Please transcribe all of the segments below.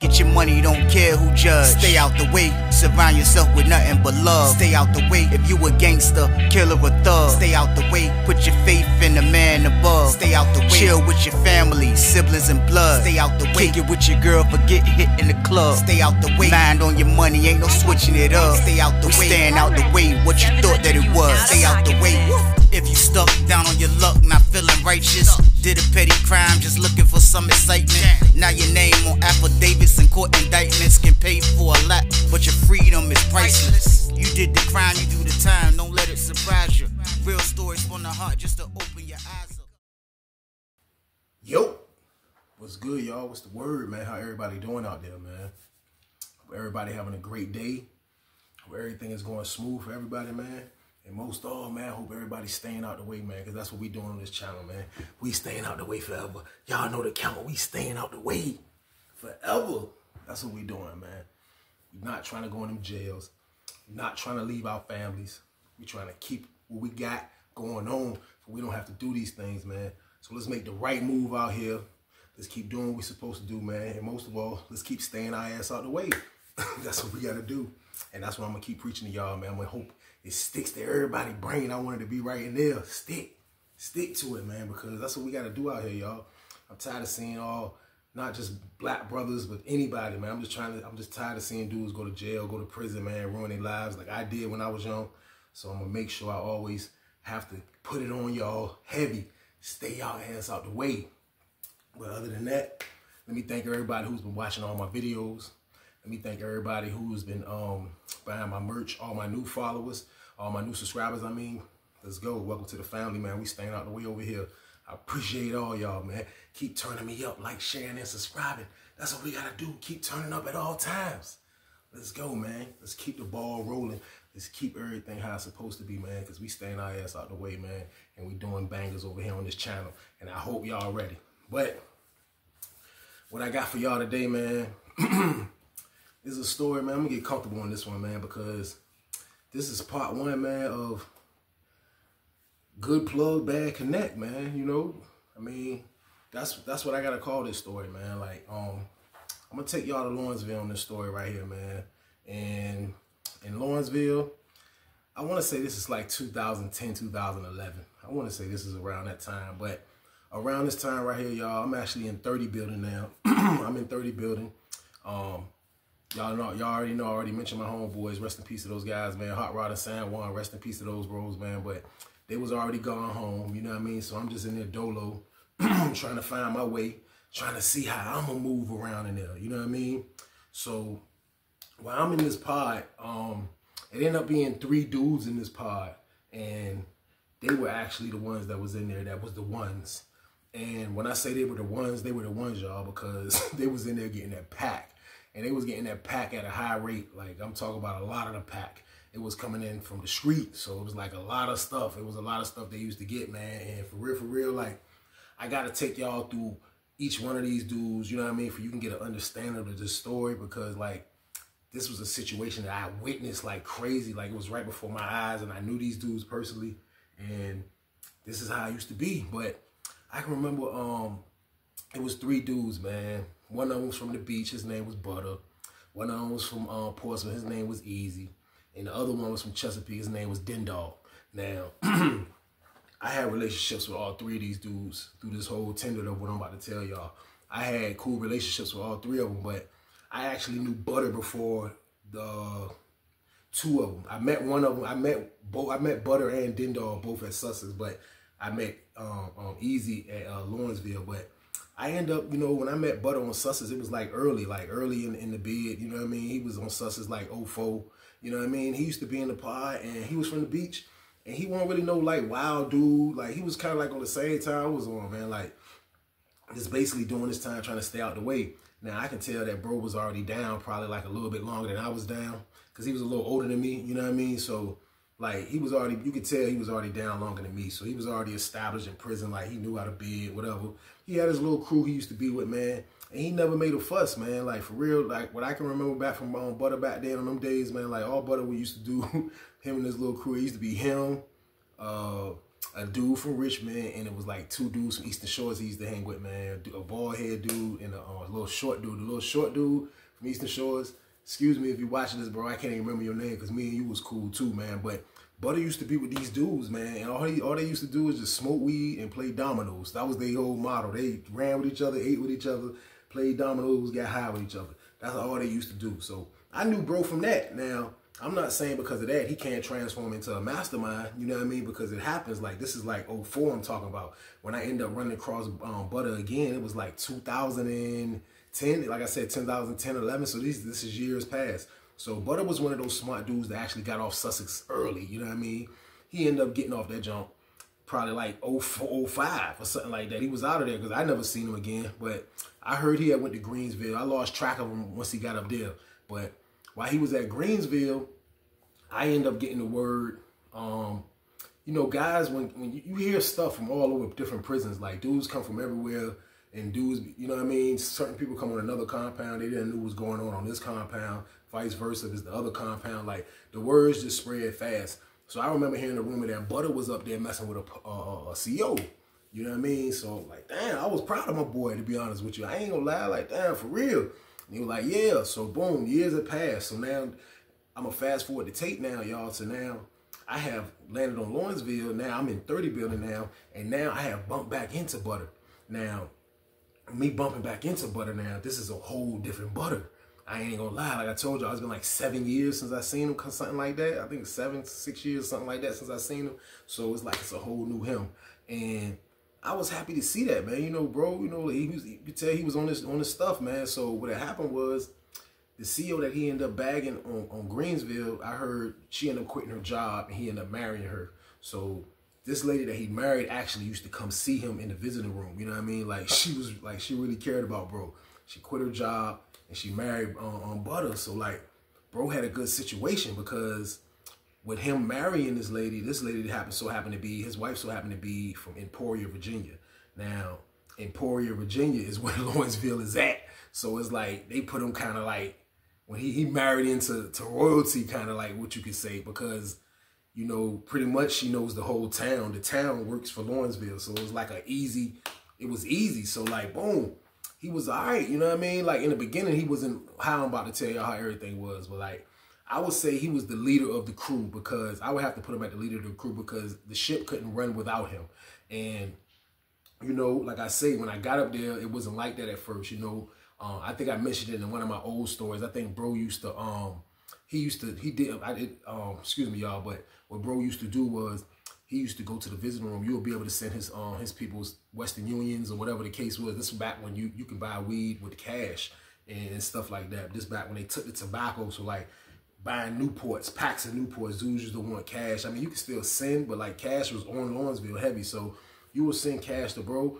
get your money, don't care who judge. Stay out the way, surround yourself with nothing but love. Stay out the way, if you a gangster, killer or thug. Stay out the way, put your faith in the man above. Stay out the way, chill with your family, siblings and blood. Stay out the way, kick it with your girl, forget hit in the club. Stay out the way, mind on your money, ain't no switching it up. Stay out the way, staying out the way, what you thought that it was. Stay out the way. If you stuck down on your luck, not feeling righteous, did a petty crime, just looking for some excitement. Now your name on affidavits and court indictments can pay for a lot, but your freedom is priceless. You did the crime, you do the time, don't let it surprise you. Real stories from the heart, just to open your eyes up. Yo, what's good, y'all? What's the word, man? How everybody doing out there, man? Hope everybody having a great day. Hope everything is going smooth for everybody, man. And most of all, man, hope everybody's staying out the way, man, because that's what we doing on this channel, man. We staying out the way forever. Y'all know the count. We staying out the way forever. That's what we doing, man. We not trying to go in them jails. We not trying to leave our families. We trying to keep what we got going on so we don't have to do these things, man. So let's make the right move out here. Let's keep doing what we're supposed to do, man. And most of all, let's keep staying our ass out the way. That's what we got to do. And that's what I'm going to keep preaching to y'all, man. I'm going to hope it sticks to everybody's brain. I want it to be right in there. Stick to it, man, because that's what we got to do out here, y'all. I'm tired of seeing not just black brothers, but anybody, man. I'm just tired of seeing dudes go to jail, go to prison, man, ruin their lives like I did when I was young. So I'm going to make sure I always have to put it on y'all heavy. Stay y'all ass out the way. But other than that, let me thank everybody who's been watching all my videos. Let me thank everybody who's been buying my merch, all my new followers, all my new subscribers, I mean. Let's go. Welcome to the family, man. We staying out the way over here. I appreciate all y'all, man. Keep turning me up, like, sharing, and subscribing. That's what we got to do. Keep turning up at all times. Let's go, man. Let's keep the ball rolling. Let's keep everything how it's supposed to be, man, because we staying our ass out the way, man, and we doing bangers over here on this channel, and I hope y'all ready. But what I got for y'all today, man, this is a story, man. I'm going to get comfortable on this one, man, because this is part one, man, of good plug, bad connect, man, you know? I mean, that's what I got to call this story, man. Like, I'm going to take y'all to Lawrenceville on this story right here, man. And in Lawrenceville, I want to say this is like 2010, 2011. I want to say this is around that time. But around this time right here, y'all, I'm actually in 30 building now. I'm in 30 building. Y'all already know, I already mentioned my homeboys. Rest in peace to those guys, man. Hot Rod and San Juan, rest in peace to those bros, man. But they was already gone home, you know what I mean? So I'm just in there dolo, trying to find my way, trying to see how I'm going to move around in there, you know what I mean? So while I'm in this pod, it ended up being 3 dudes in this pod. And they were actually the ones that was in there that was the ones. And when I say they were the ones, y'all, because they was in there getting that pack. And they was getting that pack at a high rate. Like, I'm talking about a lot of the pack. It was coming in from the street. So it was like a lot of stuff. It was a lot of stuff they used to get, man. And for real, like, I got to take y'all through each one of these dudes, you know what I mean, for you can get an understanding of this story, because, like, this was a situation that I witnessed like crazy. Like, it was right before my eyes, and I knew these dudes personally. And this is how it used to be. But I can remember it was 3 dudes, man. One of them was from the beach. His name was Butter. One of them was from Portsmouth. His name was Easy. And the other one was from Chesapeake. His name was Dindal. Now, I had relationships with all 3 of these dudes through this whole tender of what I'm about to tell y'all. I had cool relationships with all 3 of them, but I actually knew Butter before the 2 of them. I met one of them. I met Butter and Dindal both at Sussex, but I met Easy at Lawrenceville. But I end up, you know, when I met Butter on Sussex, it was like early in the bid, you know what I mean? He was on Sussex like 04, you know what I mean? He used to be in the pod, and he was from the beach, and he wasn't really no like wild dude. Like, he was kind of like on the same time I was on, man. Like, just basically doing this time trying to stay out the way. Now, I can tell that bro was already down probably like a little bit longer than I was down, because he was a little older than me, you know what I mean? So, like, he was already, you could tell he was already down longer than me. So he was already established in prison, like, he knew how to bid, whatever. He had his little crew he used to be with, man. And he never made a fuss, man. Like, for real, like, what I can remember back from Butter back then on them days, man, like, all Butter we used to do, him and his little crew, it used to be him, a dude from Richmond, and it was like two dudes from Eastern Shores he used to hang with, man. A bald head dude and a little short dude. The little short dude from Eastern Shores. Excuse me if you're watching this, bro. I can't even remember your name because me and you was cool too, man. But Butter used to be with these dudes, man, and all they used to do was just smoke weed and play dominoes. That was their whole motto. They ran with each other, ate with each other, played dominoes, got high with each other. That's all they used to do. So I knew bro from that. Now, I'm not saying because of that he can't transform into a mastermind, you know what I mean? Because it happens. Like, this is like '04 I'm talking about. When I end up running across Butter again, it was like 2010. Like I said, 2010, 11. So this is years past. So Butter was one of those smart dudes that actually got off Sussex early, you know what I mean? He ended up getting off that jump probably like 04, 05 or something like that. He was out of there because I never seen him again. But I heard he had went to Greensville. I lost track of him once he got up there. But while he was at Greensville, I ended up getting the word. You know, guys, when you hear stuff from all over different prisons, like dudes come from everywhere, and dudes, you know what I mean? Certain people come on another compound, they didn't know what was going on this compound, vice versa, if it's the other compound. Like, the words just spread fast. So I remember hearing the rumor that Butter was up there messing with a CO. You know what I mean? So, like, damn, I was proud of my boy, to be honest with you. I ain't gonna lie, like, damn, for real. And he was like, yeah. So, boom, years have passed. So now, I'm gonna fast forward the tape now, y'all. So now, I have landed on Lawrenceville. Now, I'm in 30 building now. And now, I have bumped back into Butter. Now, me bumping back into Butter now, this is a whole different Butter. I ain't gonna lie, like I told y'all, it's been like 7 years since I seen him, something like that. I think 6 years, something like that since I seen him. So it's like it's a whole new him. And I was happy to see that, man. You know, bro, you know, you could tell he was on this stuff, man. So what had happened was the CO that he ended up bagging on Greensville, I heard she ended up quitting her job and he ended up marrying her. So this lady that he married actually used to come see him in the visiting room. You know what I mean? Like, she was like, she really cared about bro. She quit her job and she married on Butter. So like, bro had a good situation because with him marrying this lady so happened to be, his wife so happened to be from Emporia, Virginia. Now, Emporia, Virginia is where Lawrenceville is at. So it's like, they put him kind of like, when he married into royalty, kind of like what you could say, because, you know, pretty much she knows the whole town. The town works for Lawrenceville. So it was like it was easy. So like, boom, he was all right. You know what I mean? Like in the beginning, he wasn't how I'm about to tell y'all how everything was. But like, I would say he was the leader of the crew because I would have to put him at the leader of the crew because the ship couldn't run without him. And, you know, like I say, when I got up there, it wasn't like that at first, you know. I think I mentioned it in one of my old stories. I think bro used to, excuse me, y'all, but what bro used to do was he used to go to the visiting room. You'll be able to send his people's Western Unions or whatever the case was. This was back when you can buy weed with cash and stuff like that. This back when they took the tobacco. So like buying Newports, packs of Newports, dudes used to want cash. I mean, you can still send, but like cash was on Lawrenceville heavy. So you will send cash to bro,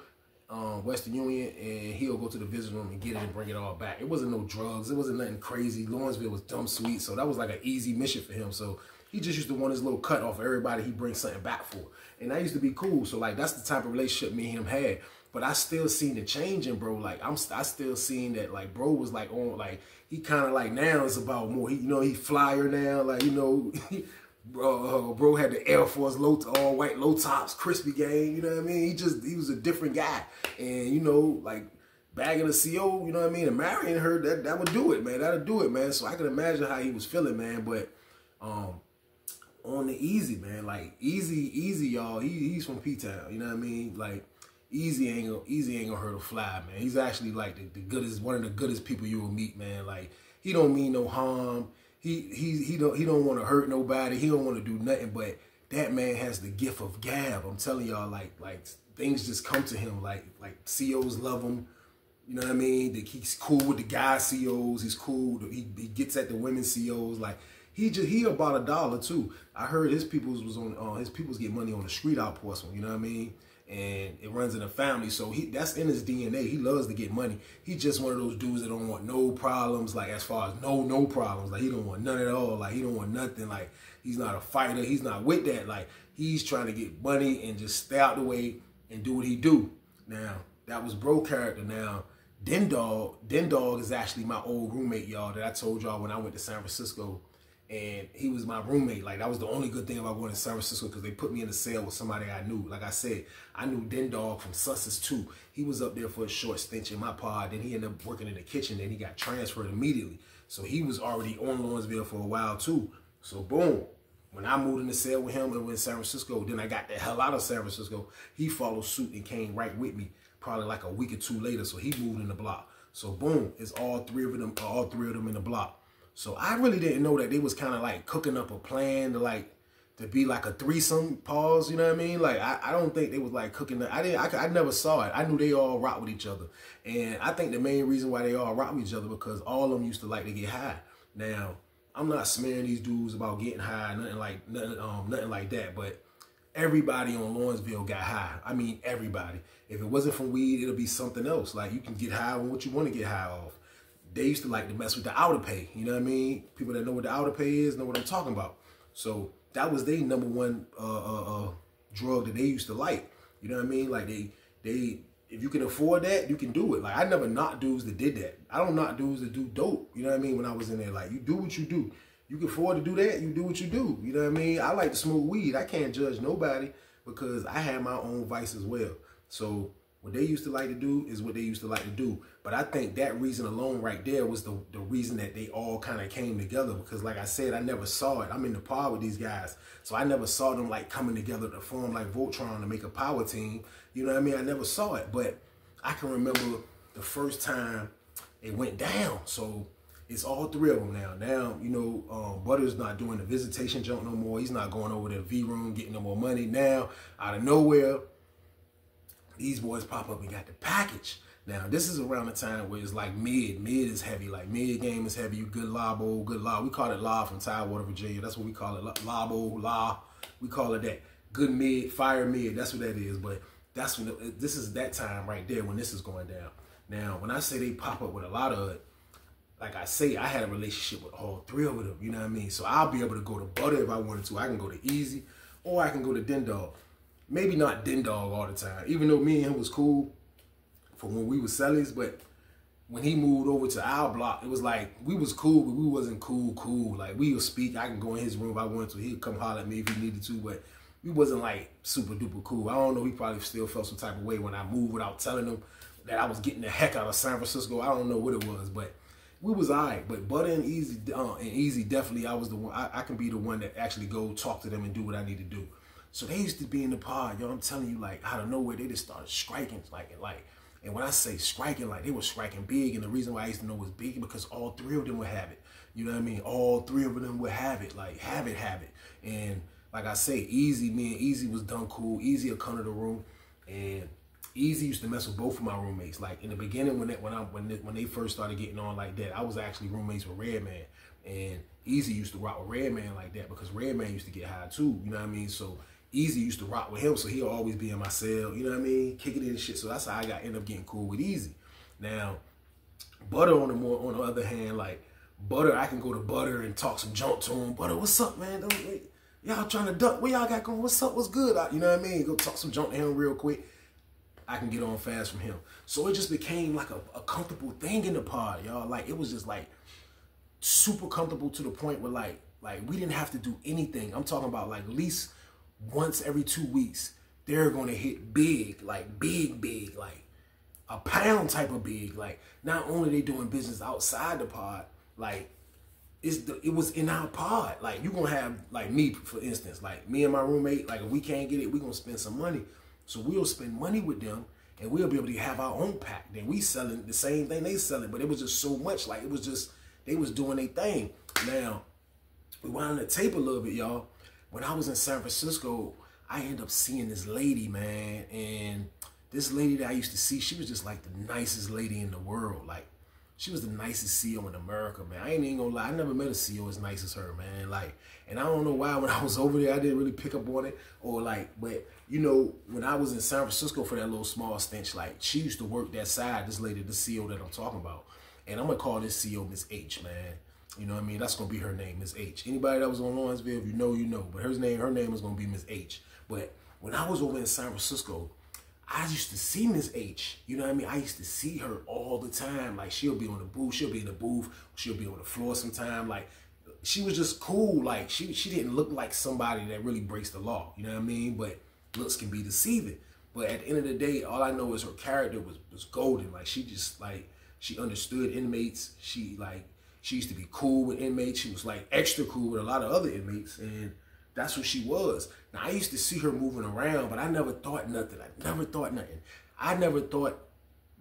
Western Union, and he'll go to the visiting room and get it and bring it all back. It wasn't no drugs. It wasn't nothing crazy. Lawrenceville was dumb sweet. So that was like an easy mission for him. So he just used to want his little cut off of everybody he brings something back for. And that used to be cool. So like, that's the type of relationship me and him had. But I still seen the changing, bro. Like I still seen that like bro was like on, like he kind of like now it's about more. He, you know, he flyer now. Like, you know, bro had the Air Force all white low tops, crispy game. You know what I mean? He was a different guy. And you know, like bagging a CO, you know what I mean, and marrying her, that would do it, man. That'll do it, man. So I can imagine how he was feeling, man. But on the easy, man, like easy, y'all. He's from P-Town, you know what I mean? Like easy ain't gonna hurt a fly, man. He's actually like the goodest, one of the goodest people you will meet, man. Like he don't mean no harm. He don't want to hurt nobody. He don't want to do nothing. But that man has the gift of gab. I'm telling y'all, like things just come to him. Like COs love him. You know what I mean? He's cool with the guy COs. He's cool. He gets at the women COs. Like he about $1 too. I heard his peoples was on his peoples get money on the street out Portsmouth. You know what I mean? And it runs in the family, so that's in his DNA. He loves to get money. He's just one of those dudes that don't want no problems. Like as far as no problems. Like he don't want none at all. Like he don't want nothing. Like he's not a fighter. He's not with that. Like he's trying to get money and just stay out the way and do what he do. Now that was bro character. Now Den Dog is actually my old roommate, y'all, that I told y'all when I went to San Francisco. and he was my roommate. Like, that was the only good thing about going to San Francisco, because they put me in a cell with somebody I knew. Like I said, I knew Den Dog from Sussex too. He was up there for a short stint in my pod. Then he ended up working in the kitchen. Then he got transferred immediately. So he was already on Lawrenceville for a while too. So boom, when I moved in the cell with him and went to San Francisco, then I got the hell out of San Francisco. He followed suit and came right with me, probably like a week or two later. So he moved in the block. So boom, it's all three of them in the block. So I really didn't know that they was kind of like cooking up a plan to be like a threesome, pause, you know what I mean? Like, I don't think they was like cooking that. I never saw it. I knew they all rock with each other. And I think the main reason why they all rock with each other, because all of them used to like to get high. Now, I'm not smearing these dudes about getting high, nothing like that, but everybody on Lawrenceville got high. I mean, everybody. If it wasn't from weed, it'll be something else. Like, you can get high on what you want to get high off. They used to like to mess with the outer pay. You know what I mean? People that know what the outer pay is know what I'm talking about. So that was their number one drug that they used to like. You know what I mean? Like, they if you can afford that, you can do it. Like, I never knocked dudes that did that. I don't knock dudes that do dope. You know what I mean? When I was in there, like, you do what you do. You can afford to do that, you do what you do. You know what I mean? I like to smoke weed. I can't judge nobody, because I have my own vice as well. So what they used to like to do is what they used to like to do. But I think that reason alone right there was the reason that they all kind of came together. Because like I said, I never saw it. I'm in the pod with these guys. So I never saw them like coming together to form like Voltron to make a power team. You know what I mean? I never saw it. But I can remember the first time it went down. So it's all three of them now. Now, you know, Butter's not doing the visitation junk no more. He's not going over to the V room getting no more money. Now, out of nowhere, these boys pop up and got the package. Now, this is around the time where it's like mid. Mid is heavy. Like, mid game is heavy. You good labo, good law. We call it law from Tidewater, Virginia. That's what we call it. Labo, law. We call it that. Good mid, fire mid. That's what that is. But that's when this is that time right there when this is going down. Now, when I say they pop up with a lot of it, like I say, I had a relationship with all three of them. You know what I mean? So I'll be able to go to Butter if I wanted to. I can go to Easy, or I can go to Den Dog. Maybe not Den Dog all the time, even though me and him was cool for when we was sellies, but when he moved over to our block, it was like we was cool, but we wasn't cool. Like, we would speak. I can go in his room if I wanted to. He'd come holler at me if he needed to, but we wasn't like super duper cool. I don't know. He probably still felt some type of way when I moved without telling him that I was getting the heck out of San Francisco. I don't know what it was, but we was all right. But Butter and Easy definitely, I was the one. I can be the one that actually go talk to them and do what I need to do. So they used to be in the pod, yo. I'm telling you, like, out of nowhere, they just started striking, and when I say striking, like, they were striking big. And the reason why I used to know it was big, because all three of them would have it. You know what I mean? All three of them would have it, like, have it. And like I say, Easy, me and Easy was done cool. Easy would come to the room, and Easy used to mess with both of my roommates. Like, in the beginning, when they first started getting on like that, I was actually roommates with Redman, and Easy used to rock with Redman like that, because Redman used to get high too. You know what I mean? So Easy used to rock with him, so he'll always be in my cell, you know what I mean, kicking it and shit. So that's how I end up getting cool with Easy. Now, Butter on the other hand, like, Butter, I can go to Butter and talk some junk to him. Butter, what's up, man? Y'all trying to duck? What y'all got going? What's up? What's good? You know what I mean? Go talk some junk to him real quick. I can get on fast from him. So it just became like a comfortable thing in the pod, y'all. Like, it was just like super comfortable to the point where like we didn't have to do anything. I'm talking about like at least once every 2 weeks, they're gonna hit big, like big, like a pound type of big. Like, not only they doing business outside the pod, like it was in our pod. Like, you gonna have, like, me, for instance, like me and my roommate, like, if we can't get it, we gonna spend some money. So we'll spend money with them, and we'll be able to have our own pack. Then we selling the same thing they selling, but it was just so much. Like, it was just, they was doing their thing. Now, we wound the tape a little bit, y'all. When I was in San Francisco, I ended up seeing this lady, man. And this lady that I used to see, she was just like the nicest lady in the world. Like, she was the nicest CEO in America, man. I ain't even gonna lie. I never met a CEO as nice as her, man. Like, and I don't know why when I was over there, I didn't really pick up on it. Or like, but you know, when I was in San Francisco for that little small stench, like, she used to work that side, this lady, the CEO that I'm talking about. And I'm gonna call this CEO Miss H, man. You know what I mean? That's gonna be her name, Miss H. Anybody that was on Lawrenceville, if you know, you know. But her name is gonna be Miss H. But when I was over in San Francisco, I used to see Miss H. You know what I mean? I used to see her all the time. Like, she'll be on the booth, she'll be in the booth, she'll be on the floor sometime. Like, she was just cool. Like she didn't look like somebody that really breaks the law. You know what I mean? But looks can be deceiving. But at the end of the day, all I know is her character was golden. Like she just like she understood inmates. She used to be cool with inmates. She was like extra cool with a lot of other inmates, and that's what she was. Now I used to see her moving around, but I never thought nothing. I never thought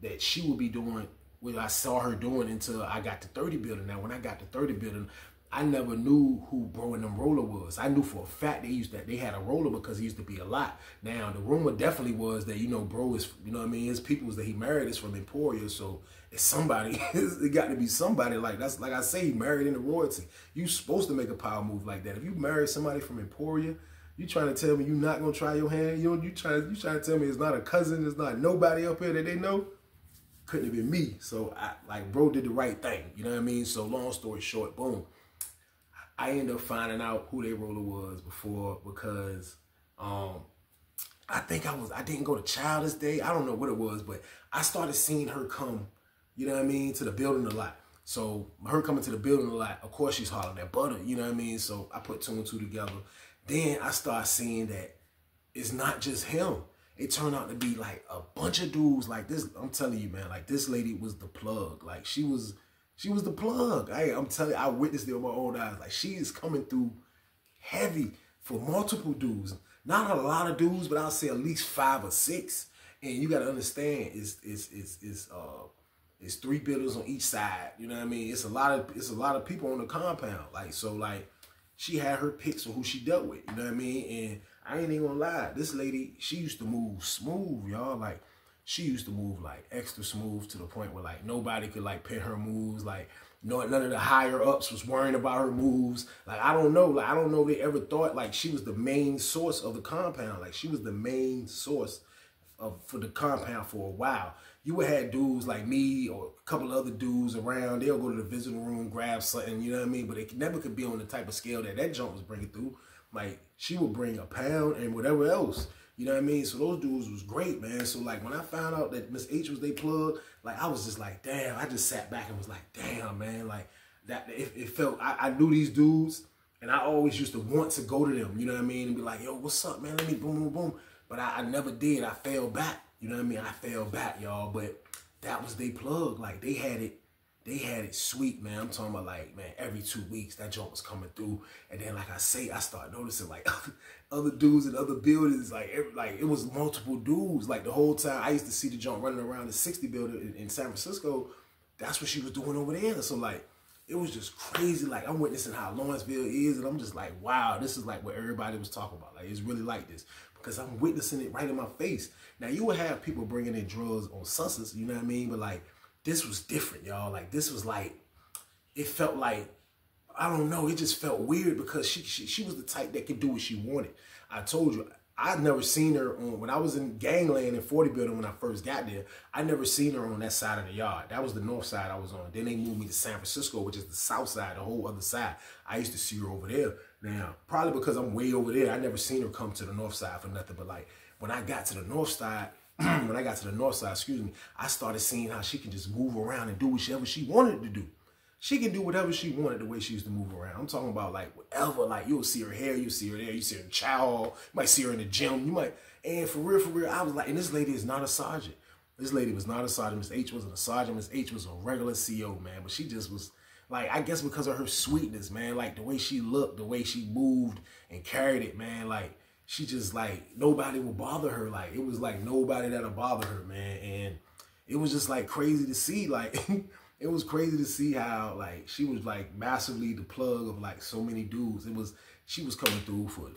that she would be doing what I saw her doing until I got to 30 building. Now, when I got to 30 building, I never knew who Bro and them Roller was. I knew for a fact they had a roller because he used to be a lot. Now, the rumor definitely was that, Bro is, what I mean, his peoples that he married is from Emporia, so it's somebody. It got to be somebody. Like that's like I say, he married into royalty. You supposed to make a power move like that. If you marry somebody from Emporia, you trying to tell me you not gonna try your hand? You trying to tell me it's not a cousin, it's not nobody up here that they know? Couldn't have been me. So Bro did the right thing. You know what I mean? So long story short, boom. I ended up finding out who their roller was before because I didn't go to Child's Day. I don't know what it was, but I started seeing her come, you know what I mean, to the building a lot. So her coming to the building a lot, of course she's hollering at Butter, you know what I mean? So I put two and two together. Then I started seeing that it's not just him. It turned out to be like a bunch of dudes like this. I'm telling you, man, like this lady was the plug. Like she was the plug. I'm telling you, I witnessed it with my own eyes. Like she is coming through heavy for multiple dudes. Not a lot of dudes, but I'll say at least 5 or 6. And you got to understand, it's 3 buildings on each side. You know what I mean? It's a lot of people on the compound. Like so, like she had her picks of who she dealt with. You know what I mean? And I ain't even gonna lie, this lady, she used to move smooth, y'all. Like she used to move like extra smooth to the point where like nobody could like pin her moves. Like none of the higher ups was worrying about her moves. Like I don't know if they ever thought like she was the main source of the compound. Like she was the main source for the compound for a while. You would have dudes like me or a couple other dudes around. They'll go to the visiting room, grab something, you know what I mean? But it never could be on the type of scale that junk was bringing through. Like she would bring a pound and whatever else. You know what I mean? So those dudes was great, man. So like when I found out that Miss H was they plug, like I was just like, damn. I just sat back and was like, damn, man. Like that it felt I knew these dudes and I always used to want to go to them, you know what I mean? And be like, yo, what's up, man? Let me boom, boom, boom. But I never did. I fell back. You know what I mean? I fell back, y'all. But that was they plug. Like they had it sweet, man. I'm talking about like, man, every 2 weeks that joint was coming through. And then like I say, I started noticing like other dudes in other buildings. Like it was multiple dudes. Like the whole time I used to see the joint running around the 60 building in San Francisco. That's what she was doing over there. So like, it was just crazy. Like I'm witnessing how Lawrenceville is. And I'm just like, wow, this is like what everybody was talking about. Like it's really like this. Because I'm witnessing it right in my face. Now you would have people bringing in drugs on Sussex, you know what I mean? But like, this was different, y'all. Like this was like, it felt like, I don't know, it just felt weird because she was the type that could do what she wanted. I told you, I'd never seen her on, when I was in gangland in 40 building when I first got there, I never seen her on that side of the yard. That was the north side I was on. Then they moved me to San Francisco, which is the south side, the whole other side. I used to see her over there. Now, probably because I'm way over there, I never seen her come to the north side for nothing. But like, when I got to the north side, excuse me, I started seeing how she can just move around and do whatever she wanted to do. She can do whatever she wanted the way she used to move around. I'm talking about like whatever, like you'll see her hair, you'll see her there, you see her in chow hall, you might see her in the gym, and for real, I was like, and this lady is not a sergeant. This lady was not a sergeant. Miss H wasn't a sergeant. Miss H was a regular CO, man, but she just was like, I guess because of her sweetness, man, like the way she looked, the way she moved and carried it, man, like she just like, nobody would bother her. Like it was like nobody that'll bother her, man. And it was just like crazy to see, like, it was crazy to see how like she was like massively the plug of like so many dudes. She was coming through for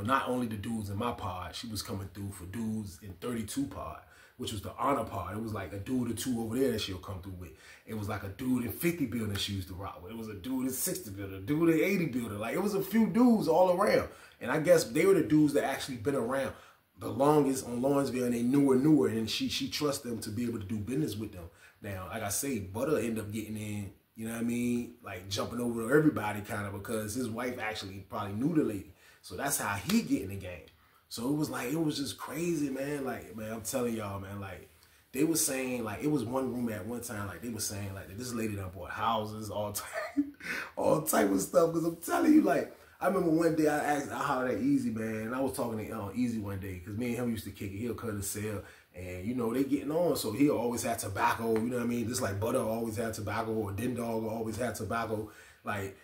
not only the dudes in my pod, she was coming through for dudes in 32 pod, which was the honor pod. It was like a dude or two over there that she'll come through with. It was like a dude in 50 building she used to rock with. It was a dude in 60 building, a dude in 80 building. Like it was a few dudes all around. And I guess they were the dudes that actually been around the longest on Lawrenceville, and they knew her, and she trusts them to be able to do business with them. Now, like I say, Butter ended up getting in, you know what I mean? Like jumping over to everybody kind of because his wife actually probably knew the lady. So that's how he get in the game. So it was just crazy, man. Like, man, I'm telling y'all, man, like they were saying, like, it was one room at one time, like they were saying like this lady done bought houses all the time. all type of stuff. Because I'm telling you, like, I remember one day I hollered at Easy, man, and I was talking to Easy one day because me and him used to kick it. He'll cut his cell, and you know they getting on, so he'll always have tobacco. You know what I mean? Just like Butter always had tobacco, or Din Dog always had tobacco. Like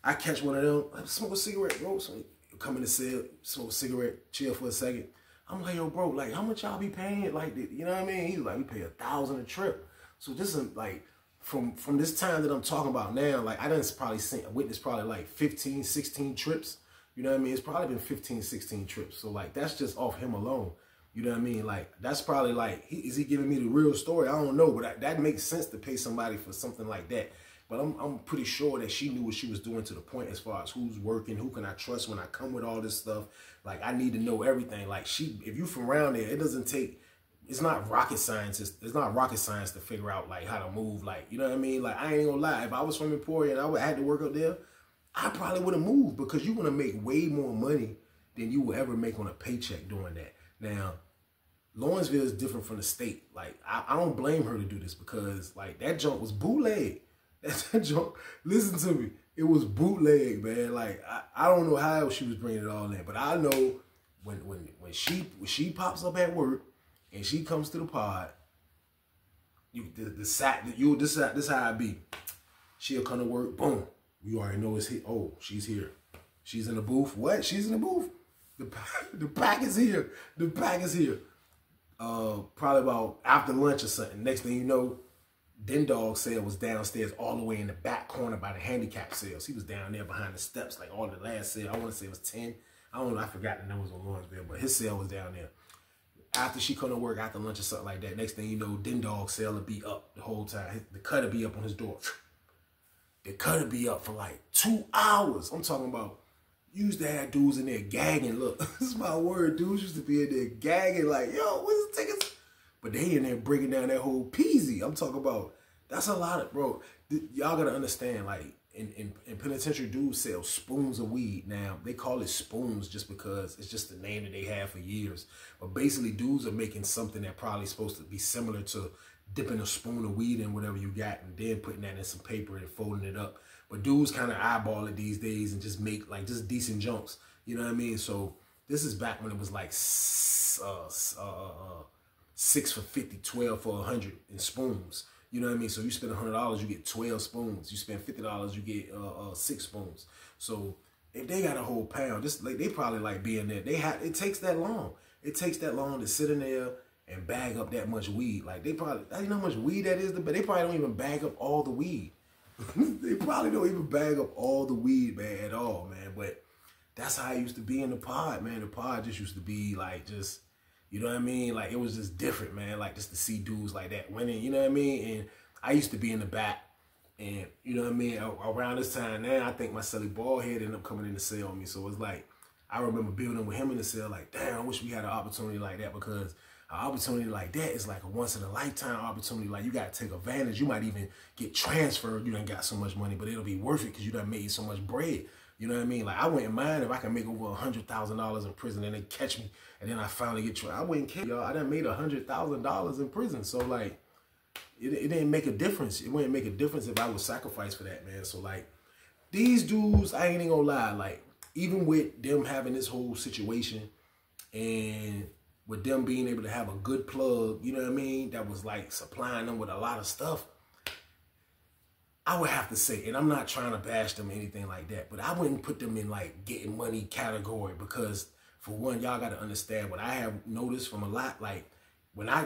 I catch one of them, smoke a cigarette, bro. So come in the cell, smoke a cigarette, chill for a second. I'm like, yo, bro, like how much y'all be paying? Like, you know what I mean? He's like, we pay $1,000 a trip. So this is like. From this time that I'm talking about now, like I done probably witnessed probably like 15, 16 trips. You know what I mean? It's probably been 15, 16 trips. So like that's just off him alone. You know what I mean? Like that's probably like, is he giving me the real story? I don't know, but that makes sense to pay somebody for something like that. But I'm pretty sure that she knew what she was doing to the point as far as who's working, who can I trust when I come with all this stuff. Like I need to know everything. Like if you from around there, it doesn't take. It's not rocket science. It's not rocket science to figure out like how to move. Like, you know what I mean? Like, I ain't gonna lie. If I was from Emporia and I had to work up there, I probably would have moved because you're gonna make way more money than you will ever make on a paycheck doing that. Now, Lawrenceville is different from the state. Like, I don't blame her to do this because like that junk was bootleg. That junk. Listen to me. It was bootleg, man. Like I don't know how she was bringing it all in, but I know when she pops up at work. And she comes to the pod. This how it be. She'll come to work. Boom. You already know it's here. Oh, she's here. She's in the booth. What? She's in the booth. The pack is here. The pack is here. Probably about after lunch or something. Next thing you know, Din Dog cell was downstairs all the way in the back corner by the handicap cells. He was down there behind the steps, like all the last cell. I want to say it was 10. I don't know. I forgot the numbers on Lawrenceville, but his cell was down there. After she come to work after lunch or something like that, next thing you know, Din Dog cell will be up the whole time. The cut will be up on his door. The cut will be up for like 2 hours. I'm talking about, you used to have dudes in there gagging. Look, this is my word. Dudes used to be in there gagging like, yo, what's the tickets? But they in there breaking down that whole peasy. I'm talking about, that's a lot of, bro. Y'all got to understand, like, in penitentiary, dudes sell spoons of weed. Now, they call it spoons just because it's just the name that they have for years. But basically, dudes are making something that probably supposed to be similar to dipping a spoon of weed in whatever you got and then putting that in some paper and folding it up. But dudes kind of eyeball it these days and just make like just decent junks. You know what I mean? So this is back when it was like 6 for 50, 12 for 100 in spoons. You know what I mean? So you spend $100, you get 12 spoons. You spend $50, you get 6 spoons. So if they got a whole pound, just like they probably like being there. It takes that long. It takes that long to sit in there and bag up that much weed. Like they probably, you know how much weed that is, but they probably don't even bag up all the weed. They probably don't even bag up all the weed, man, at all, man. But that's how I used to be in the pod, man. The pod just used to be like just. You know what I mean? Like, it was just different, man. Like, just to see dudes like that winning, you know what I mean? And I used to be in the back. And, you know what I mean? Around this time now, I think my silly bald head ended up coming in the cell with me. So it's like, I remember building with him in the cell, like, damn, I wish we had an opportunity like that because an opportunity like that is like a once-in-a-lifetime opportunity. Like, you got to take advantage. You might even get transferred. You done got so much money, but it'll be worth it because you done made so much bread. You know what I mean? Like, I wouldn't mind if I could make over $100,000 in prison and they catch me and then I finally get tried. I wouldn't care, y'all. I done made $100,000 in prison. So, like, it didn't make a difference. It wouldn't make a difference if I was sacrificed for that, man. So, like, these dudes, I ain't even gonna lie. Like, even with them having this whole situation and with them being able to have a good plug, you know what I mean? That was, like, supplying them with a lot of stuff. I would have to say, and I'm not trying to bash them or anything like that, but I wouldn't put them in like getting money category because for one, y'all got to understand what I have noticed from a lot. Like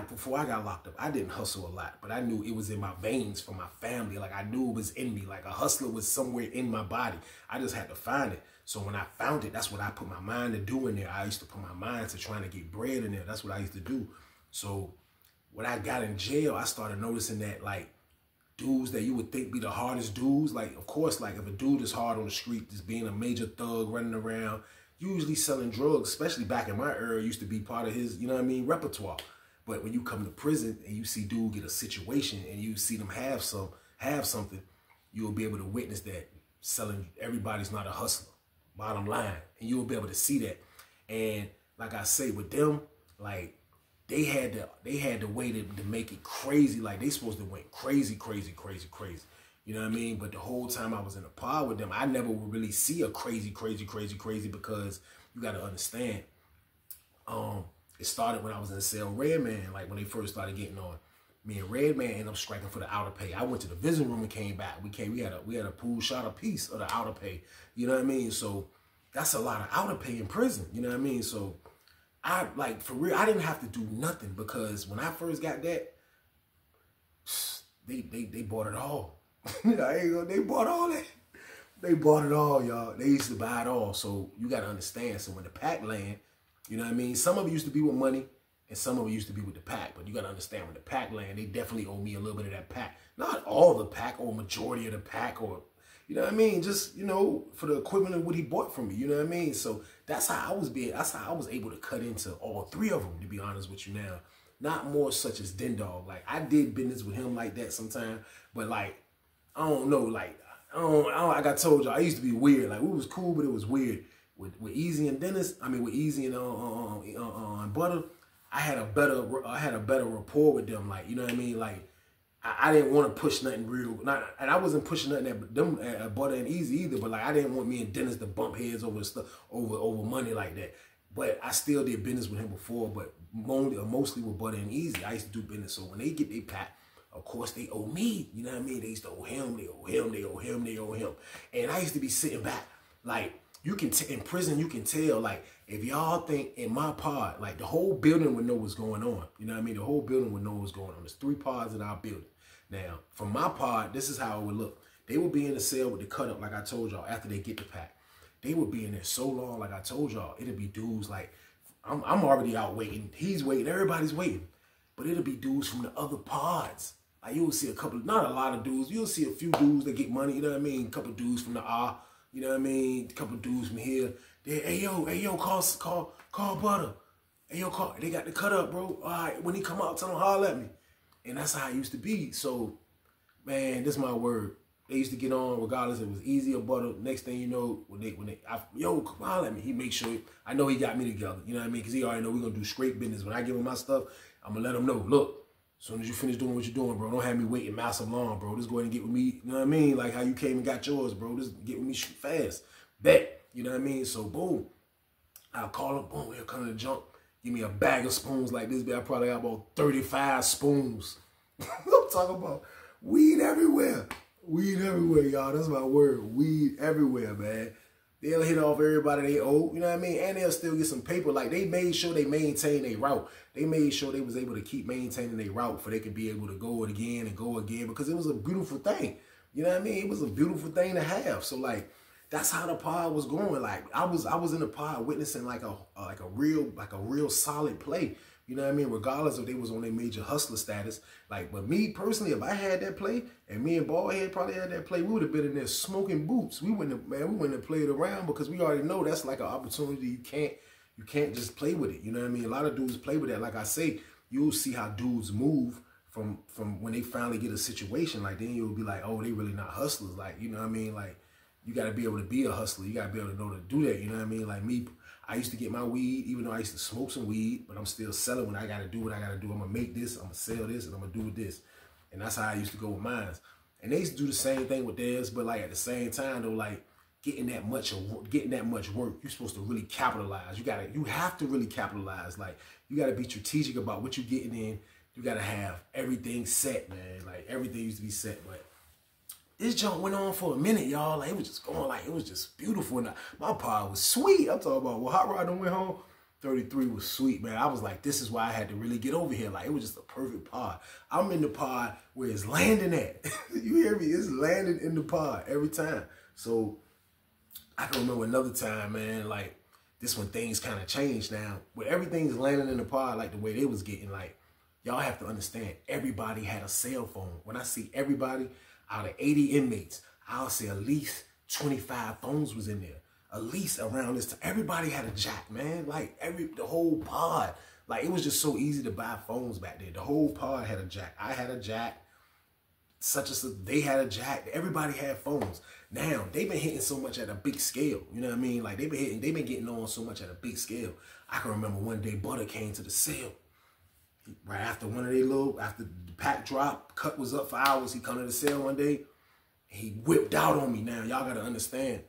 before I got locked up, I didn't hustle a lot, but I knew it was in my veins for my family. Like I knew it was in me. Like a hustler was somewhere in my body. I just had to find it. So when I found it, that's what I put my mind to do in there. I used to put my mind to trying to get bread in there. That's what I used to do. So when I got in jail, I started noticing that like, dudes that you would think be the hardest dudes, like of course, like if a dude is hard on the street, just being a major thug running around, usually selling drugs, especially back in my era, used to be part of his, you know what I mean, repertoire. But when you come to prison and you see dude get a situation and you see them have something, you'll be able to witness that selling everybody's not a hustler. Bottom line, and you'll be able to see that. And like I say, with them, like. They had the way to make it crazy. Like they supposed to went crazy. You You know what I mean? But the whole time I was in the pod with them, I never would really see a crazy because you got to understand. It started when I was in the cell. Redman, like when they first started getting on, me and Redman ended up striking for the outer pay. I went to the visiting room and came back. We had a pool shot a piece of the outer pay. You know what I mean? So that's a lot of outer pay in prison. You know what I mean? So I, like, for real, I didn't have to do nothing, because when I first got that, they bought it all. They bought all that. They bought it all, y'all. They used to buy it all. So you got to understand. So when the pack land, you know what I mean? Some of it used to be with money, and some of it used to be with the pack. But you got to understand, when the pack land, they definitely owe me a little bit of that pack. Not all the pack or majority of the pack, or, you know what I mean? Just, you know, for the equivalent of what he bought from me. You know what I mean? So that's how I was able to cut into all three of them, to be honest with you now. Not more such as Den Dog. Like, I did business with him like that sometimes, but like, I don't know, like, like I told y'all, I used to be weird. Like, we was cool, but it was weird. With Easy and Dennis, I mean, with Easy and Butter, I had a better rapport with them. Like, you know what I mean? Like, I didn't want to push nothing real, and I wasn't pushing nothing at them, at Butter and Easy either. But like, I didn't want me and Dennis to bump heads over stuff, over money like that. But I still did business with him before, but mostly with Butter and Easy. I used to do business. So when they get their pack, of course they owe me. You know what I mean? They used to owe him. They owe him. They owe him. They owe him. And I used to be sitting back, like, you can in prison, you can tell, like, if y'all think in my pod, like, the whole building would know what's going on. You know what I mean? The whole building would know what's going on. There's 3 pods in our building. Now, from my pod, this is how it would look. They would be in the cell with the cut up, like I told y'all, after they get the pack. They would be in there so long, like I told y'all. It'd be dudes like, I'm already out waiting. He's waiting. Everybody's waiting. But it'll be dudes from the other pods. Like, you'll see a couple, not a lot of dudes. You'll see a few dudes that get money, you know what I mean? A couple dudes from the R, you know what I mean? A couple dudes from here. Hey yo, call Butter. Hey yo, they got the cut up, bro. All right, when he come out, tell him holler at me. And that's how it used to be. So, man, this is my word. They used to get on regardless if it was Easy or Butter. Next thing you know, yo, come holler at me. He make sure, I know he got me together. You know what I mean? Because he already know we're going to do straight business. When I give him my stuff, I'm going to let him know, look, as soon as you finish doing what you're doing, bro, don't have me waiting massive long, bro. Just go ahead and get with me. You know what I mean? Like how you came and got yours, bro. Just get with me fast. Bet. You know what I mean? So, boom. I'll call him. Boom. He'll come to the jump. Give me a bag of spoons like this. I probably got about 35 spoons. I'm talking about weed everywhere. Weed everywhere, y'all. That's my word. Weed everywhere, man. They'll hit off everybody they owe, you know what I mean? And they'll still get some paper. Like, they made sure they maintained their route. They made sure they was able to keep maintaining their route for they could be able to go again and go again, because it was a beautiful thing. You know what I mean? It was a beautiful thing to have. So, like, that's how the pod was going. Like, I was in the pod witnessing like a real solid play. You know what I mean? Regardless if they was on their major hustler status. Like, but me personally, if I had that play, and me and Ballhead probably had that play, we would have been in there smoking boots. We wouldn't have played around, because we already know that's like an opportunity you can't just play with it. You know what I mean? A lot of dudes play with that. Like I say, you'll see how dudes move from when they finally get a situation. Like, then you'll be like, oh, they really not hustlers. Like, you know what I mean? Like, you got to be able to be a hustler. You got to be able to know to do that. You know what I mean? Like me, I used to get my weed, even though I used to smoke some weed, but I'm still selling when I got to do what I got to do. I'm going to make this, I'm going to sell this, and I'm going to do this. And that's how I used to go with mine. And they used to do the same thing with theirs, but like at the same time, though, like getting that much work, you're supposed to really capitalize. You have to really capitalize. Like, you got to be strategic about what you're getting in. You got to have everything set, man. Like, everything used to be set, but this junk went on for a minute, y'all. Like, it was just going, like, it was just beautiful. And my pod was sweet. I'm talking about, well, Hot Rod done went home. 33 was sweet, man. I was like, this is why I had to really get over here. Like, it was just a perfect pod. I'm in the pod where it's landing at. You hear me? It's landing in the pod every time. So, I can remember another time, man, like, this when things kind of changed now. Where everything's landing in the pod, like the way they was getting, like, y'all have to understand, everybody had a cell phone. When I see everybody, out of 80 inmates, I'll say at least 25 phones was in there. At least around this time. Everybody had a jack, man. Like, the whole pod. Like, it was just so easy to buy phones back then. The whole pod had a jack. I had a jack. They had a jack. Everybody had phones. Now, they've been hitting so much at a big scale. You know what I mean? Like, they've been getting on so much at a big scale. I can remember one day Butter came to the cell. Right after after the pack drop, cut was up for hours, he come to the cell one day, He whipped out on me. Now, y'all got to understand,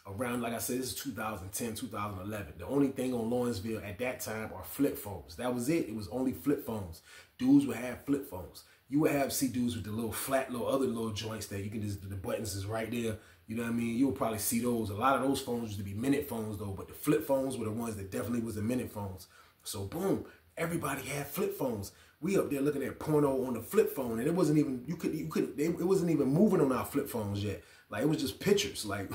around, like I said, this is 2010, 2011. The only thing on Lawrenceville at that time are flip phones. That was it. It was only flip phones. Dudes would have flip phones. You would see dudes with the little flat, other little joints that you can just, the buttons is right there. You know what I mean? You'll probably see those. A lot of those phones used to be minute phones though, but the flip phones were the ones that definitely was the minute phones. So boom, everybody had flip phones. We up there looking at porno on the flip phone, and it wasn't even, it wasn't even moving on our flip phones yet. Like, it was just pictures. Like,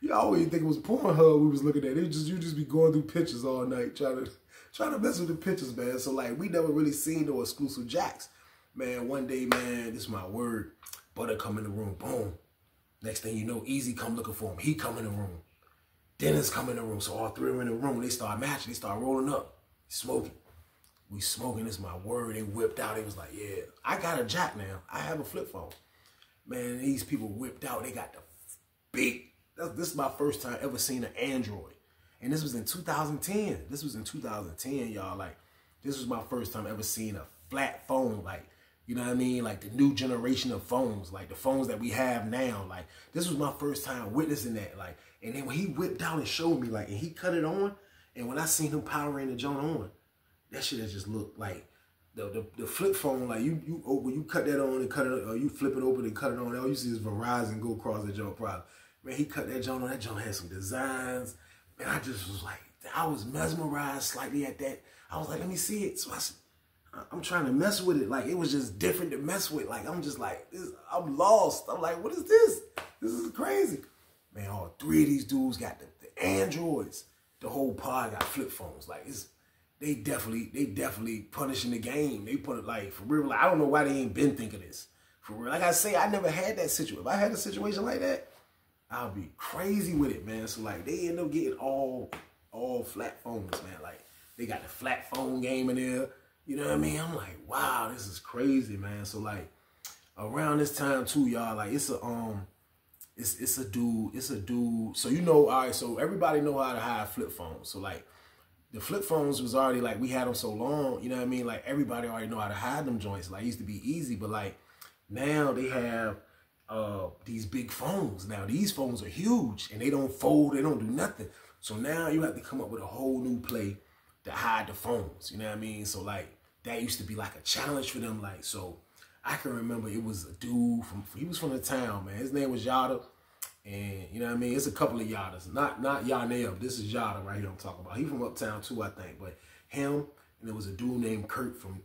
you always think it was Pornhub we was looking at. You just be going through pictures all night trying to mess with the pictures, man. So like, we never really seen no exclusive jacks. Man, one day, man, this is my word, Butter come in the room, boom. Next thing you know, Easy come looking for him. He come in the room. Dennis come in the room. So all three are in the room. They start matching. They start rolling up, smoking. We smoking, this is my word. They whipped out. They was like, yeah, I got a jack now. I have a flip phone. Man, these people whipped out. They got the big, this is my first time ever seeing an Android. And this was in 2010. This was in 2010, y'all. Like, this was my first time ever seeing a flat phone. Like, you know what I mean? Like the new generation of phones, like the phones that we have now. Like, this was my first time witnessing that. Like, and then when he whipped out and showed me, like, and he cut it on, and when I seen him powering the joint on, that shit just looked like the flip phone. Like, when you cut that on and cut it, or you flip it open and cut it on, all you see is Verizon go across the joint probably. Man, he cut that joint on. That joint had some designs. Man, I just was like, I was mesmerized slightly at that. I was like, let me see it. So I'm trying to mess with it. Like, it was just different to mess with. Like, I'm just like, I'm lost. I'm like, what is this? This is crazy. Man, all three of these dudes got the Androids. The whole pod got flip phones. Like, they definitely punishing the game. They put it, like, for real. Like, I don't know why they ain't been thinking this. For real. Like I say, I never had that situation. If I had a situation like that, I'll be crazy with it, man. So like, they end up getting all flat phones, man. Like, they got the flat phone game in there. You know what I mean? I'm like, wow, this is crazy, man. So like, around this time too, y'all, like, it's a dude. So, you know, all right, so everybody know how to hide flip phones. So like, the flip phones was already, like, we had them so long, you know what I mean? Like, everybody already know how to hide them joints. Like, it used to be easy, but like, now they have these big phones. Now, these phones are huge, and they don't fold, they don't do nothing. So now you have to come up with a whole new play to hide the phones, you know what I mean? So like, that used to be like a challenge for them. Like, so I can remember it was a dude he was from the town, man. His name was Yada. And you know what I mean? It's a couple of Yadas. Not Yaneb. This is Yada right here I'm talking about. He from uptown too, I think. But him, and there was a dude named Kurt from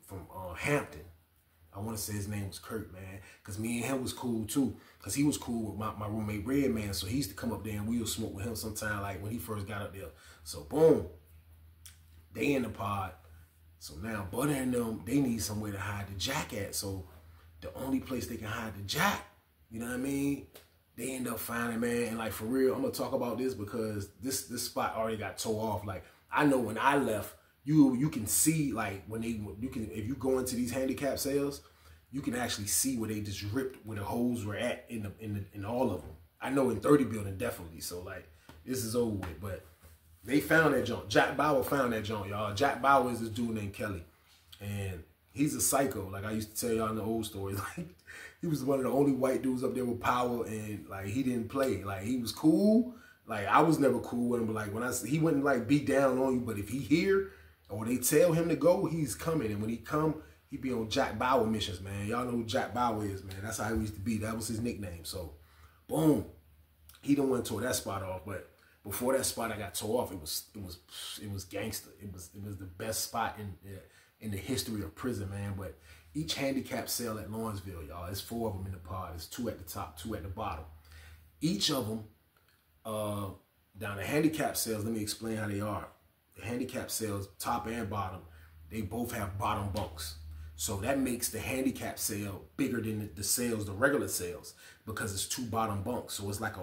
Hampton. I want to say his name was Kurt, man. Because me and him was cool too. Because he was cool with my roommate Red, man. So he used to come up there and we would smoke with him sometime, like when he first got up there. So boom. They in the pod. So now Butter and them, they need somewhere to hide the jack at. So the only place they can hide the jack, you know what I mean? They end up finding, man, and like, for real, I'm gonna talk about this because this spot already got tore off. Like, I know when I left, you can see, like, if you go into these handicap sales, you can actually see where they just ripped where the holes were at in all of them. I know in 30 building definitely. So like, this is over with, but they found that joint. Jack Bauer found that joint, y'all. Jack Bauer is this dude named Kelly, and he's a psycho. Like I used to tell y'all in the old stories, like, he was one of the only white dudes up there with power, and like, he didn't play. Like, he was cool. Like, I was never cool with him, but like, he wouldn't like beat down on you. But if he here or they tell him to go, he's coming. And when he come, he be on Jack Bauer missions, man. Y'all know who Jack Bauer is, man. That's how he used to be. That was his nickname. So, boom, he done went tore that spot off. But before that spot I got tore off, it was gangster. It was the best spot in the history of prison, man. But each handicap cell at Lawrenceville, y'all, there's 4 of them in the pod. There's 2 at the top, 2 at the bottom. Each of them, down the handicap cells, let me explain how they are. The handicap cells, top and bottom, they both have bottom bunks. So that makes the handicap cell bigger than the cells, the regular cells, because it's 2 bottom bunks. So it's like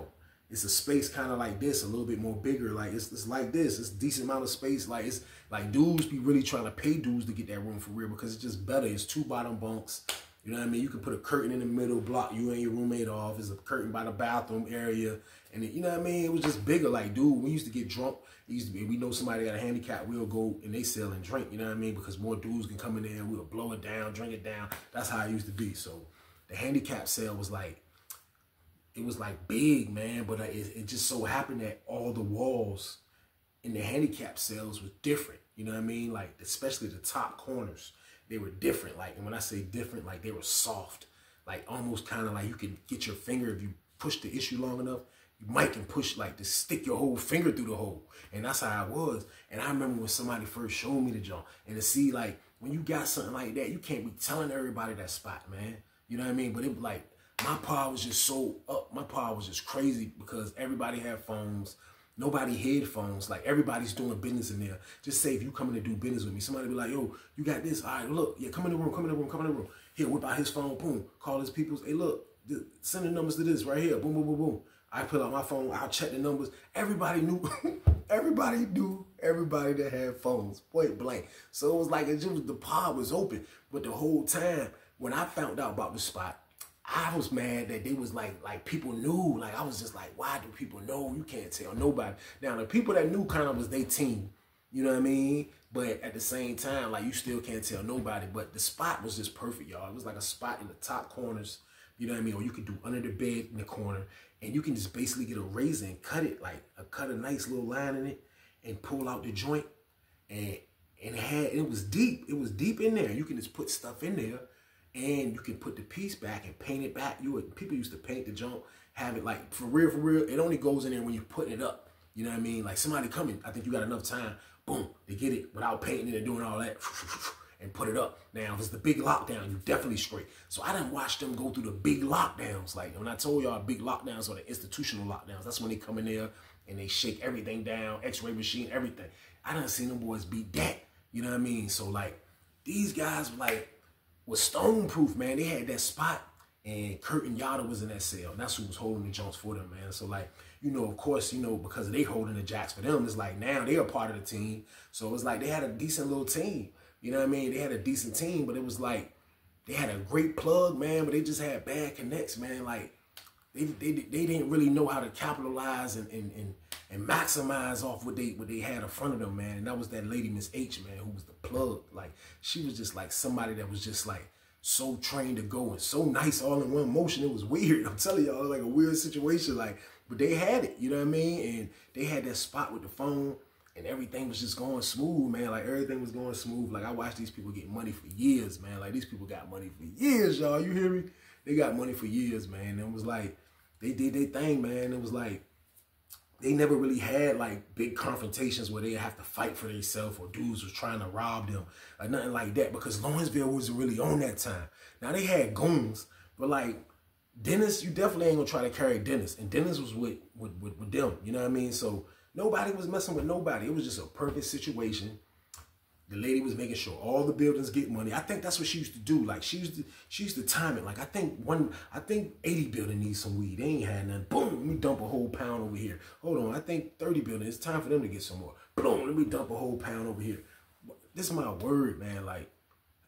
it's a space kind of like this, a little bit more bigger. Like, it's like this. It's a decent amount of space. Like, it's like dudes be really trying to pay dudes to get that room for real, because it's just better. It's 2 bottom bunks. You know what I mean? You can put a curtain in the middle, block you and your roommate off. There's a curtain by the bathroom area. And you know what I mean? It was just bigger. Like, dude, we used to get drunk. It used to be, we know somebody got a handicap, we'll go and they sell and drink. You know what I mean? Because more dudes can come in there and we'll blow it down, drink it down. That's how it used to be. So the handicap sale was like it was like big, man. But it just so happened that all the walls in the handicap cells was different. You know what I mean? Like, especially the top corners, they were different. Like, and when I say different, like they were soft, like almost kind of like you could get your finger, if you push the issue long enough, you might can push, like, to stick your whole finger through the hole. And that's how it was. And I remember when somebody first showed me the jump, and to see, like, when you got something like that, you can't be telling everybody that spot, man. You know what I mean? But it, like, my power was just so up. My power was just crazy because everybody had phones. Nobody had phones. Like, everybody's doing business in there. Just say if you coming to do business with me, somebody be like, yo, you got this. All right, look, yeah, come in the room, come in the room, come in the room. Here, whip out his phone, boom. Call his peoples. Hey, look, send the numbers to this right here. Boom, boom, boom, boom. I pull out my phone. I'll check the numbers. Everybody knew. Everybody knew everybody that had phones, point blank. So it was like the pod was open. But the whole time, when I found out about the spot, I was mad that they was like people knew. Like, I was just like, why do people know? You can't tell nobody. Now, the people that knew kind of was their team. You know what I mean? But at the same time, like, you still can't tell nobody. But the spot was just perfect, y'all. It was like a spot in the top corners. You know what I mean? Or you could do under the bed in the corner. And you can just basically get a razor and cut it, like cut a nice little line in it and pull out the joint. And it was deep. It was deep in there. You can just put stuff in there and you can put the piece back and paint it back. People used to paint the junk, have it like, for real, it only goes in there when you're putting it up. You know what I mean? Like, somebody coming, I think you got enough time, boom, to get it without painting it and doing all that. And put it up. Now, if it's the big lockdown, you definitely straight. So I didn't watch them go through the big lockdowns. Like, when I told y'all big lockdowns or the institutional lockdowns, that's when they come in there and they shake everything down, x-ray machine, everything. I done seen them boys beat that. You know what I mean? So, like, these guys, like, was stone proof, man. They had that spot, and Kurt and Yada was in that cell. That's who was holding the jumps for them, man. So, like, you know, of course, you know, because they holding the jacks for them, it's like now they are part of the team. So it's like they had a decent little team. You know what I mean? They had a decent team, but it was like they had a great plug, man, but they just had bad connects, man. Like, they didn't really know how to capitalize and maximize off what they had in front of them, man. And that was that lady, Miss H, man, who was the plug. Like, she was just like somebody that was just like so trained to go and so nice all in one motion. It was weird. I'm telling y'all, it was like a weird situation. Like, but they had it, you know what I mean? And they had that spot with the phone. And everything was just going smooth, man. Like, everything was going smooth. Like, I watched these people get money for years, man. Like, these people got money for years, y'all. You hear me? They got money for years, man. And it was like, they did their thing, man. It was like, they never really had, like, big confrontations where they have to fight for themselves or dudes was trying to rob them or nothing like that, because Lawrenceville wasn't really on that time. Now, they had goons, but, like, Dennis, you definitely ain't gonna try to carry Dennis. And Dennis was with them, you know what I mean? So, nobody was messing with nobody. It was just a perfect situation. The lady was making sure all the buildings get money. I think that's what she used to do. Like, she used to time it. Like, I think 80 building needs some weed. They ain't had none. Boom, let me dump a whole pound over here. Hold on, I think 30 building, it's time for them to get some more. Boom, let me dump a whole pound over here. This is my word, man. Like,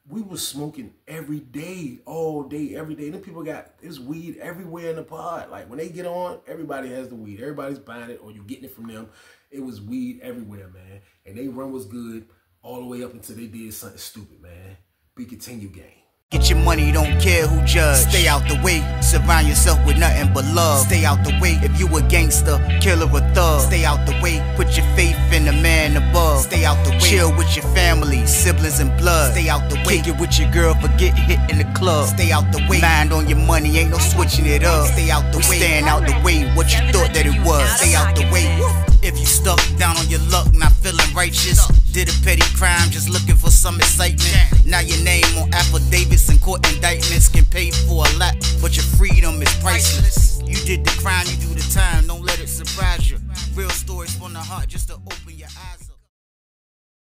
we was smoking every day, all day, every day. And then people there's weed everywhere in the pod. Like, when they get on, everybody has the weed. Everybody's buying it or you getting it from them. It was weed everywhere, man. And they run was good all the way up until they did something stupid, man. We continue game. Get your money, don't care who judge. Stay out the way, surround yourself with nothing but love. Stay out the way if you a gangster, killer or thug. Stay out the way, put your faith in the man above. Stay out the way, chill with your family, siblings and blood. Stay out the way, kick it with your girl, forget hit in the club. Stay out the way, mind on your money, ain't no switching it up. Stay out the way, stand out the way, what you thought that it was. Stay out the way. If you stuck down on your luck, not feeling righteous, did a petty crime, just looking for some excitement. Now your name on affidavits and court indictments can pay for a lot, but your freedom is priceless. You did the crime, you do the time, don't let it surprise you. Real stories from the heart, just to open your eyes up.